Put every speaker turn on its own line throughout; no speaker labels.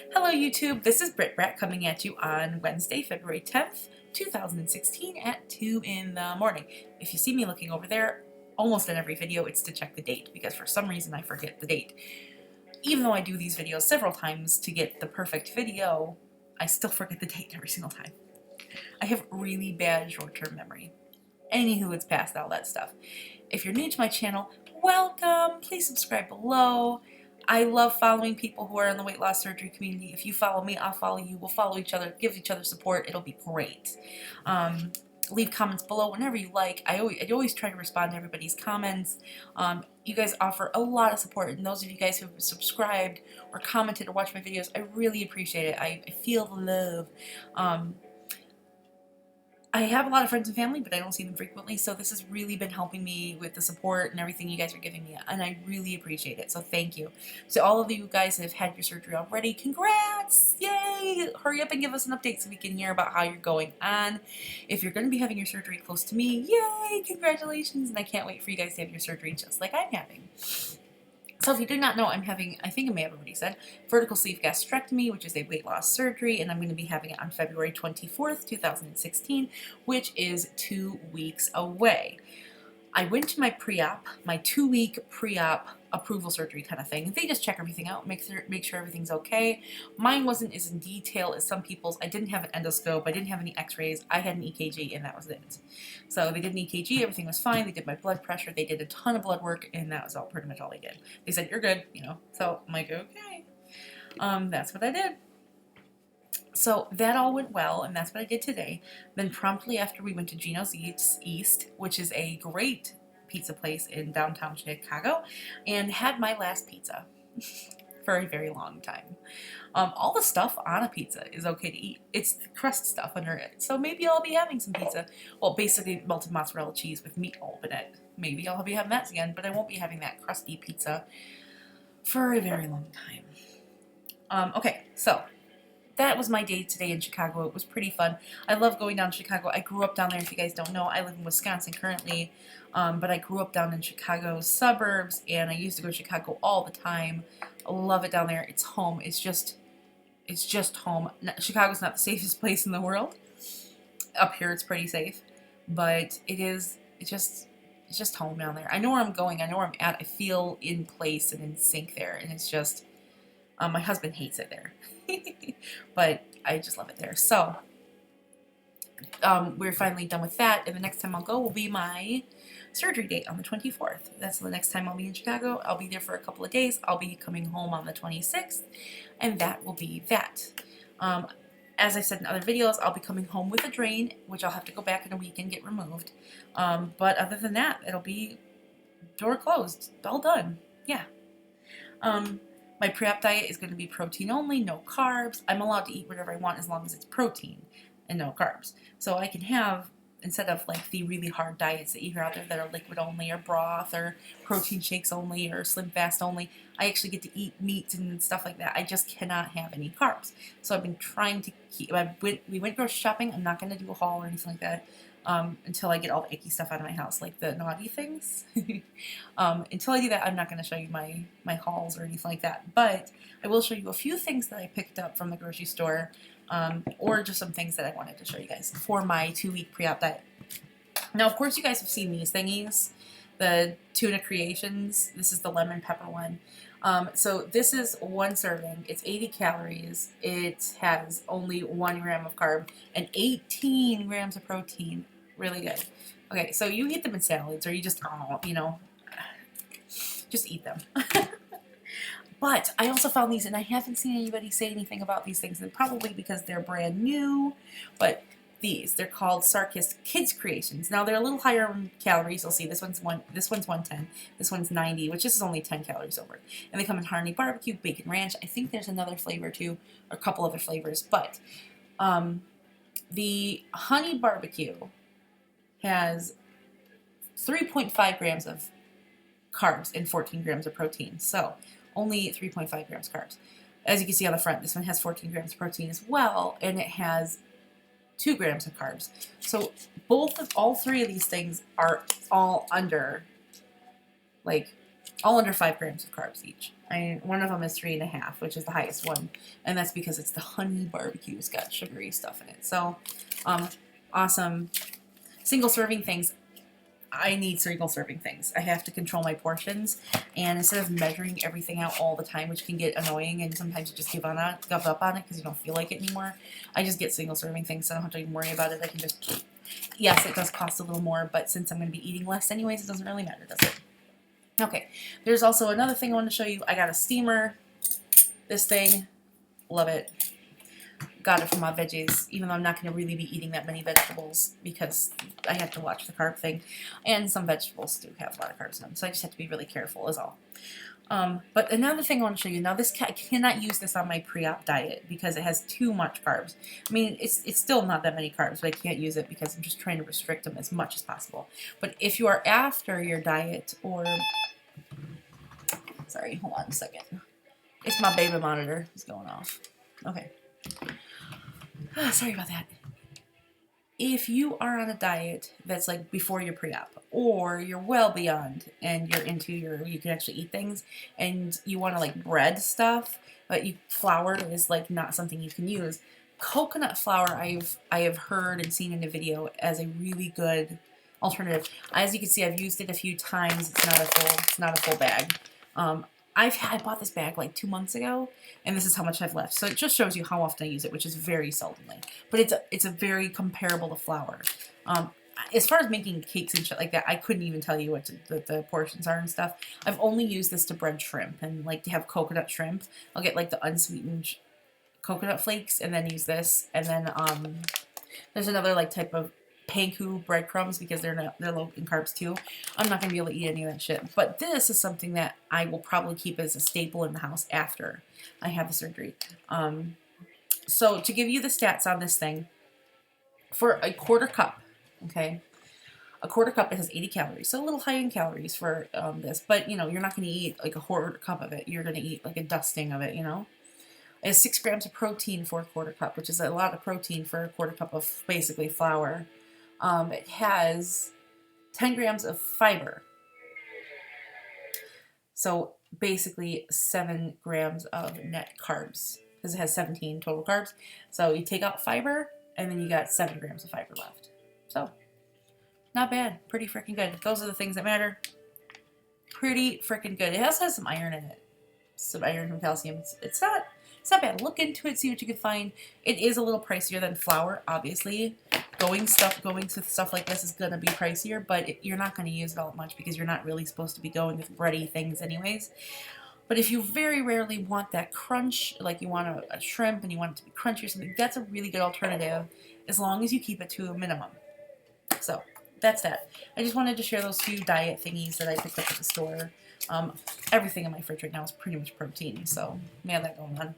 Hello YouTube, this is Brittbratt coming at you on Wednesday, February 10th, 2016 at 2 in the morning. If you see me looking over there, almost in every video, it's to check the date because for some reason I forget the date. Even though I do these videos several times to get the perfect video, I still forget the date every single time. I have really bad short-term memory. Anywho, it's past all that stuff. If you're new to my channel, welcome! Please subscribe below. I love following people who are in the weight loss surgery community. If you follow me, I'll follow you. We'll follow each other, give each other support. It'll be great. Leave comments below whenever you like. I always try to respond to everybody's comments. You guys offer a lot of support, and those of you guys who have subscribed or commented or watched my videos, I really appreciate it. I feel the love. I have a lot of friends and family, but I don't see them frequently, so this has really been helping me with the support and everything you guys are giving me, and I really appreciate it, so thank you. So all of you guys that have had your surgery already, congrats! Yay! Hurry up and give us an update so we can hear about how you're going on. If you're going to be having your surgery close to me, yay! Congratulations! And I can't wait for you guys to have your surgery just like I'm having. So if you do not know, I'm having, I think I may have already said, vertical sleeve gastrectomy, which is a weight loss surgery, and I'm going to be having it on February 24th, 2016, which is 2 weeks away. I went to my pre-op, my 2-week pre-op approval surgery kind of thing. They just check everything out, make sure everything's okay. Mine wasn't as in detail as some people's. I didn't have an endoscope, I didn't have any x-rays, I had an EKG, and that was it. So they did an EKG, everything was fine, they did my blood pressure, they did a ton of blood work, and that was all pretty much all they did. They said, you're good, you know, so I'm like, okay. That's what I did. So that all went well, and that's what I did today. Then promptly after, we went to Gino's East, which is a great pizza place in downtown Chicago, and had my last pizza for a very long time. All the stuff on a pizza is okay to eat. It's the crust stuff under it. So maybe I'll be having some pizza. Well, basically melted mozzarella cheese with meatball in it. Maybe I'll be having that again, but I won't be having that crusty pizza for a very long time. Okay, so that was my day today in Chicago. It was pretty fun. I love going down to Chicago. I grew up down there. If you guys don't know, I live in Wisconsin currently, but I grew up down in Chicago's suburbs, and I used to go to Chicago all the time. I love it down there. It's home. It's just home. Chicago's not the safest place in the world. Up here, it's pretty safe, but it's just home down there. I know where I'm going. I know where I'm at. I feel in place and in sync there, and it's just, my husband hates it there. But I just love it there. So we're finally done with that, and the next time I'll go will be my surgery date on the 24th. That's the next time I'll be in Chicago. I'll be there for a couple of days. I'll be coming home on the 26th, and that will be that. As I said in other videos, I'll be coming home with a drain, which I'll have to go back in a week and get removed. But other than that, it'll be door closed, all done. Yeah. My pre-op diet is going to be protein only, no carbs. I'm allowed to eat whatever I want as long as it's protein and no carbs. So I can have, instead of like the really hard diets that you hear out there that are liquid only or broth or protein shakes only or slim fast only, I actually get to eat meat and stuff like that. I just cannot have any carbs. So I've been trying to keep, we went grocery shopping. I'm not going to do a haul or anything like that. Until I get all the icky stuff out of my house, like the naughty things. Until I do that, I'm not going to show you my hauls or anything like that. But I will show you a few things that I picked up from the grocery store, or just some things that I wanted to show you guys for my 2-week pre-op diet. Now, of course, you guys have seen these thingies, the tuna creations. This is the lemon pepper one. So this is one serving. It's 80 calories. It has only 1 gram of carb and 18 grams of protein. Really good. Okay, so you eat them in salads, or you just, you know, just eat them. But I also found these, and I haven't seen anybody say anything about these things, and probably because they're brand new, but they're called Sarkis Kids Creations. Now they're a little higher in calories. You'll see this one's 110, this one's 90, which is only 10 calories over. And they come in honey barbecue, bacon ranch. I think there's another flavor too, or a couple other flavors. But the honey barbecue has 3.5 grams of carbs and 14 grams of protein. So only 3.5 grams carbs. As you can see on the front, this one has 14 grams of protein as well, and it has 2 grams of carbs. So all 3 of these things are all under like all under 5 grams of carbs each. One of them is 3.5, which is the highest one, and that's because it's the honey barbecue. It's got sugary stuff in it. So, awesome. Single serving things. I need single serving things. I have to control my portions, and instead of measuring everything out all the time, which can get annoying, and sometimes you just give up on it because you don't feel like it anymore, I just get single serving things, so I don't have to even worry about it. I can just, yes, it does cost a little more, but since I'm going to be eating less anyways, it doesn't really matter, does it? Okay, there's also another thing I want to show you. I got a steamer. This thing, love it. Got it from my veggies, even though I'm not going to really be eating that many vegetables because I have to watch the carb thing. And some vegetables do have a lot of carbs in them, so I just have to be really careful is all. But another thing I want to show you, now this I cannot use this on my pre-op diet because it has too much carbs. I mean, it's still not that many carbs, but I can't use it because I'm just trying to restrict them as much as possible. But if you are after your diet or... Sorry, hold on a second. It's my baby monitor. It's going off. Okay. Sorry about that. If you are on a diet that's like before your pre-op, or you're well beyond and you're into you can actually eat things, and you want to like bread stuff, but flour is like not something you can use. Coconut flour I have heard and seen in a video as a really good alternative. As you can see, I've used it a few times. It's not a full bag. I bought this bag like 2 months ago, and this is how much I've left. So it just shows you how often I use it, which is very seldomly. But it's a very comparable to flour. As far as making cakes and shit like that, I couldn't even tell you what the portions are and stuff. I've only used this to bread shrimp and like to have coconut shrimp. I'll get like the unsweetened coconut flakes and then use this. And then there's another like type of panko breadcrumbs because they're low in carbs too. I'm not going to be able to eat any of that shit. But this is something that I will probably keep as a staple in the house after I have the surgery. So to give you the stats on this thing, for a quarter cup, okay, a quarter cup, it has 80 calories. So a little high in calories for this. But, you know, you're not going to eat like a quarter cup of it. You're going to eat like a dusting of it, you know. It has 6 grams of protein for a quarter cup, which is a lot of protein for a quarter cup of basically flour. It has 10 grams of fiber. So basically 7 grams of net carbs because it has 17 total carbs. So you take out fiber and then you got 7 grams of fiber left. So not bad. Pretty freaking good. Those are the things that matter. Pretty freaking good. It also has some iron in it. Some iron and calcium. It's not bad. Look into it, see what you can find. It is a little pricier than flour, obviously. Going with stuff like this is going to be pricier, but you're not going to use it all that much because you're not really supposed to be going with bready things anyways. But if you very rarely want that crunch, like you want a shrimp and you want it to be crunchy or something, that's a really good alternative as long as you keep it to a minimum. So that's that. I just wanted to share those 2 diet thingies that I picked up at the store. Everything in my fridge right now is pretty much protein, so we have that going on.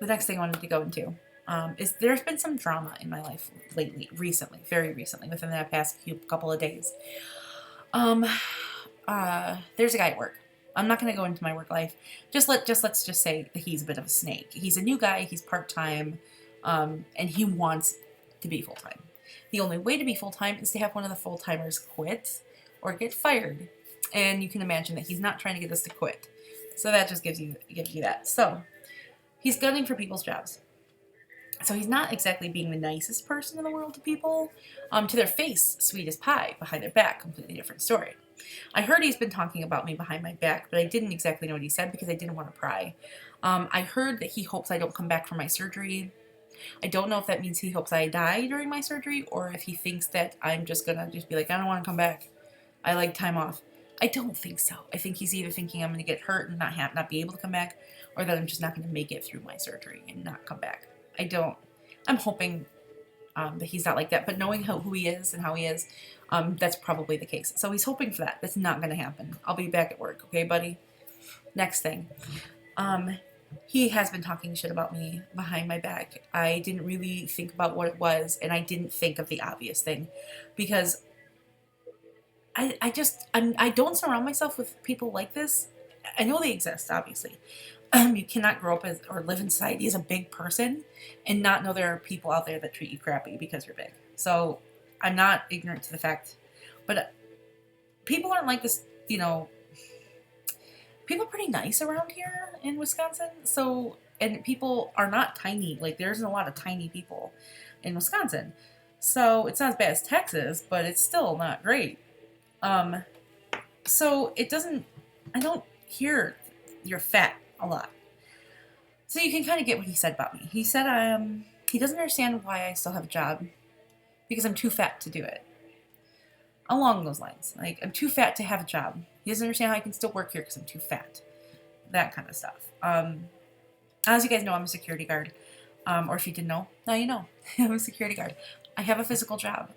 The next thing I wanted to go into is there's been some drama in my life recently, very recently, within the past couple of days. There's a guy at work. I'm not going to go into my work life. Let's just say that he's a bit of a snake. He's a new guy. He's part-time, and he wants to be full-time. The only way to be full-time is to have one of the full-timers quit or get fired. And you can imagine that he's not trying to get us to quit. So that just gives you that. So he's gunning for people's jobs. So he's not exactly being the nicest person in the world to people. To their face, sweet as pie. Behind their back, completely different story. I heard he's been talking about me behind my back, but I didn't exactly know what he said because I didn't want to pry. I heard that he hopes I don't come back from my surgery. I don't know if that means he hopes I die during my surgery or if he thinks that I'm just going to be like, I don't want to come back. I like time off. I don't think so. I think he's either thinking I'm going to get hurt and not be able to come back, or that I'm just not going to make it through my surgery and not come back. I'm hoping that he's not like that, but knowing who he is and how he is, that's probably the case. So he's hoping for that. That's not going to happen. I'll be back at work, okay, buddy? Next thing. He has been talking shit about me behind my back. I didn't really think about what it was, and I didn't think of the obvious thing, because I don't surround myself with people like this. I know they exist, obviously. You cannot grow up or live in society as a big person and not know there are people out there that treat you crappy because you're big. So I'm not ignorant to the fact, but people aren't like this, you know, people are pretty nice around here in Wisconsin. So, and people are not tiny. Like, there isn't a lot of tiny people in Wisconsin. So, it's not as bad as Texas, but it's still not great. Um, so it doesn't, I don't hear you're fat a lot. So you can kind of get what he said about me. He said he doesn't understand why I still have a job because I'm too fat to do it. Along those lines. Like, I'm too fat to have a job. He doesn't understand how I can still work here because I'm too fat. That kind of stuff. As you guys know, I'm a security guard. Or if you didn't know, now you know. I'm a security guard. I have a physical job.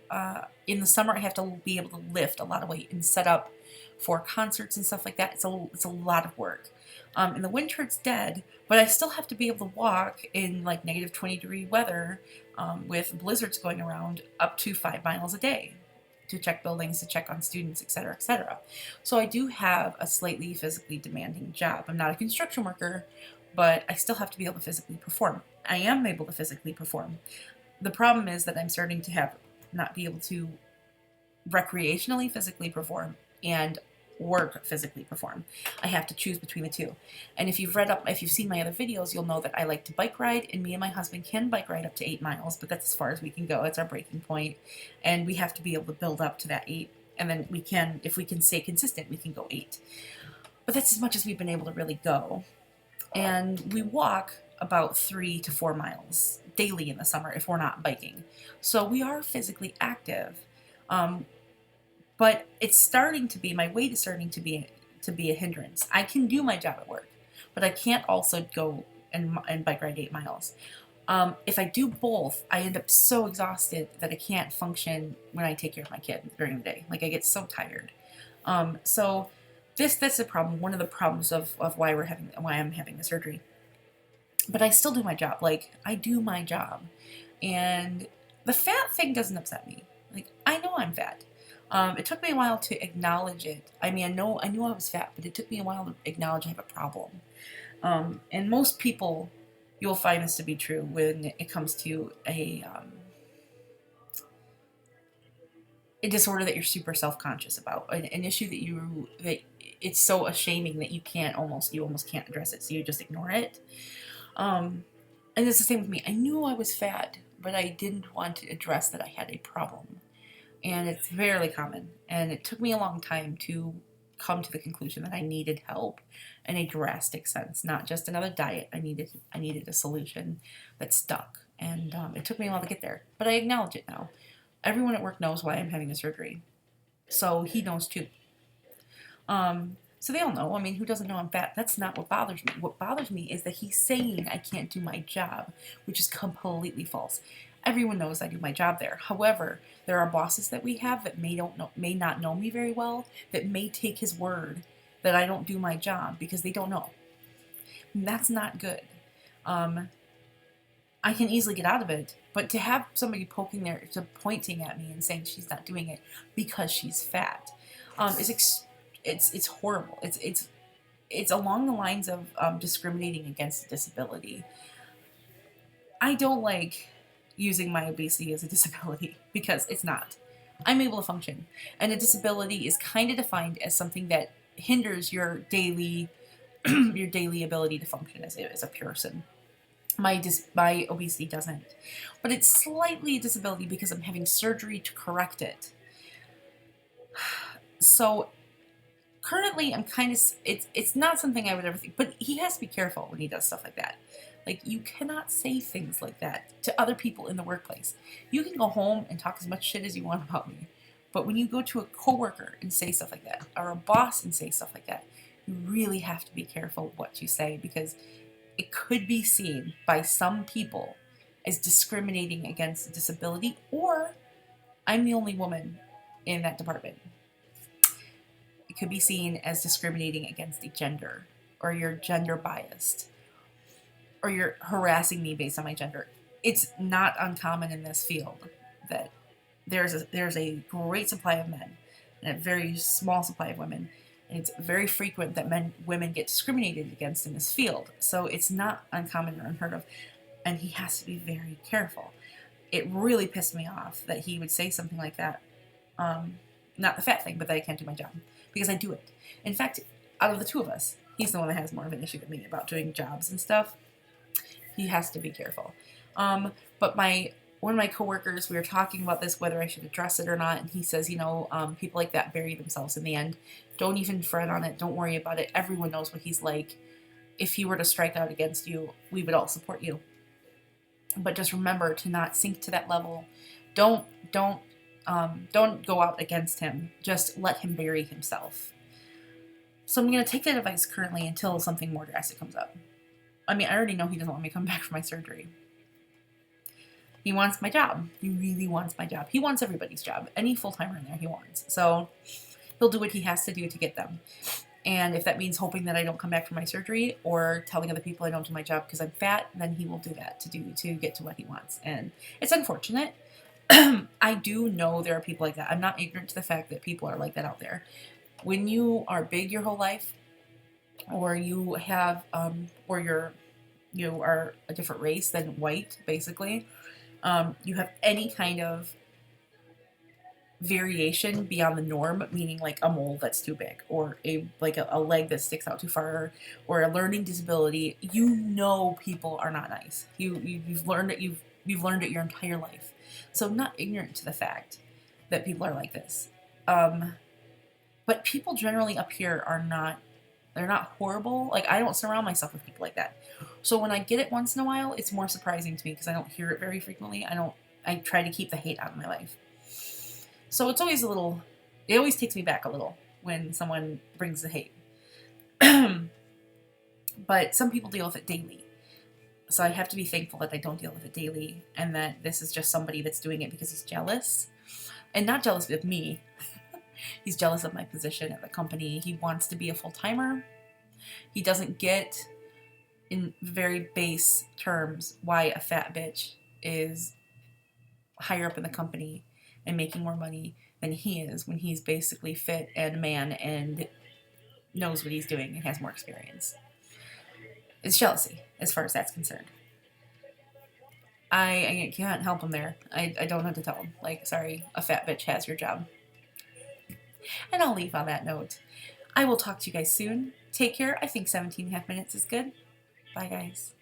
In the summer, I have to be able to lift a lot of weight and set up for concerts and stuff like that. It's a lot of work. In the winter, it's dead, but I still have to be able to walk in like negative 20-degree weather with blizzards going around up to 5 miles a day to check buildings, to check on students, etc., etc. So I do have a slightly physically demanding job. I'm not a construction worker, but I still have to be able to physically perform. I am able to physically perform. The problem is that I'm starting to not be able to recreationally physically perform and work physically perform. I have to choose between the two. And if you've seen my other videos, you'll know that I like to bike ride, and me and my husband can bike ride up to 8 miles, but that's as far as we can go. It's our breaking point, and we have to be able to build up to that 8, and then if we can stay consistent, we can go 8. But that's as much as we've been able to really go. And we walk about 3 to 4 miles daily in the summer if we're not biking. So we are physically active. But it's starting to be, my weight is starting to be a hindrance. I can do my job at work, but I can't also go and bike ride 8 miles. If I do both, I end up so exhausted that I can't function when I take care of my kid during the day. Like, I get so tired. So that's a problem. One of the problems of why I'm having the surgery. But I still do my job. Like, I do my job, and the fat thing doesn't upset me. Like, I know I'm fat. It took me a while to acknowledge it. I mean, I knew I was fat, but it took me a while to acknowledge I have a problem. And most people, you'll find this to be true when it comes to a disorder that you're super self-conscious about, an issue that it's so ashaming that you almost can't address it, so you just ignore it. And it's the same with me. I knew I was fat, but I didn't want to address that I had a problem. And it's fairly common. And it took me a long time to come to the conclusion that I needed help in a drastic sense, not just another diet. I needed a solution that stuck. And it took me a while to get there. But I acknowledge it now. Everyone at work knows why I'm having the surgery. So he knows too. So they all know. I mean, who doesn't know I'm fat? That's not what bothers me. What bothers me is that he's saying I can't do my job, which is completely false. Everyone knows I do my job there. However, there are bosses that we have that may not know me very well, that may take his word that I don't do my job because they don't know. And that's not good. I can easily get out of it, but to have somebody pointing at me and saying she's not doing it because she's fat, it's horrible. It's along the lines of discriminating against a disability. I don't like using my obesity as a disability because it's not. I'm able to function, and a disability is kind of defined as something that hinders your daily ability to function as a person. My obesity doesn't, but it's slightly a disability because I'm having surgery to correct it. So currently, I'm kind of, it's not something I would ever think, but he has to be careful when he does stuff like that. Like, you cannot say things like that to other people in the workplace. You can go home and talk as much shit as you want about me, but when you go to a coworker and say stuff like that, or a boss and say stuff like that, you really have to be careful what you say, because it could be seen by some people as discriminating against a disability, or I'm the only woman in that department. It could be seen as discriminating against a gender, or you're gender biased, or you're harassing me based on my gender. It's not uncommon in this field that there's a great supply of men and a very small supply of women, and it's very frequent that women get discriminated against in this field. So it's not uncommon or unheard of, and he has to be very careful. It really pissed me off that he would say something like that. not the fat thing, but that I can't do my job because I do it. In fact, out of the two of us, he's the one that has more of an issue than me about doing jobs and stuff. He has to be careful. But one of my coworkers, we were talking about this, whether I should address it or not, and he says, people like that bury themselves in the end. Don't even fret on it. Don't worry about it. Everyone knows what he's like. If he were to strike out against you, we would all support you. But just remember to not sink to that level. Don't go out against him. Just let him bury himself. So I'm going to take that advice currently until something more drastic comes up. I mean, I already know he doesn't want me to come back for my surgery. He wants my job. He really wants my job. He wants everybody's job. Any full-timer in there he wants. So he'll do what he has to do to get them. And if that means hoping that I don't come back for my surgery or telling other people I don't do my job because I'm fat, then he will do that to get to what he wants. And it's unfortunate. I do know there are people like that. I'm not ignorant to the fact that people are like that out there. When you are big your whole life, or you have, you are a different race than white, basically, you have any kind of variation beyond the norm, meaning like a mole that's too big, or a leg that sticks out too far, or a learning disability, people are not nice. You've learned it. You've learned it your entire life. So I'm not ignorant to the fact that people are like this. But people generally up here they're not horrible. Like, I don't surround myself with people like that. So when I get it once in a while, it's more surprising to me because I don't hear it very frequently. I try to keep the hate out of my life. So it's always it always takes me back a little when someone brings the hate. But some people deal with it daily. So I have to be thankful that I don't deal with it daily and that this is just somebody that's doing it because he's jealous. And not jealous of me. He's jealous of my position at the company. He wants to be a full-timer. He doesn't get, in very base terms, why a fat bitch is higher up in the company and making more money than he is when he's basically fit and a man and knows what he's doing and has more experience. It's jealousy, as far as that's concerned. I can't help him there. I don't know what to tell him. Like, sorry, a fat bitch has your job. And I'll leave on that note. I will talk to you guys soon. Take care. I think 17.5 minutes is good. Bye, guys.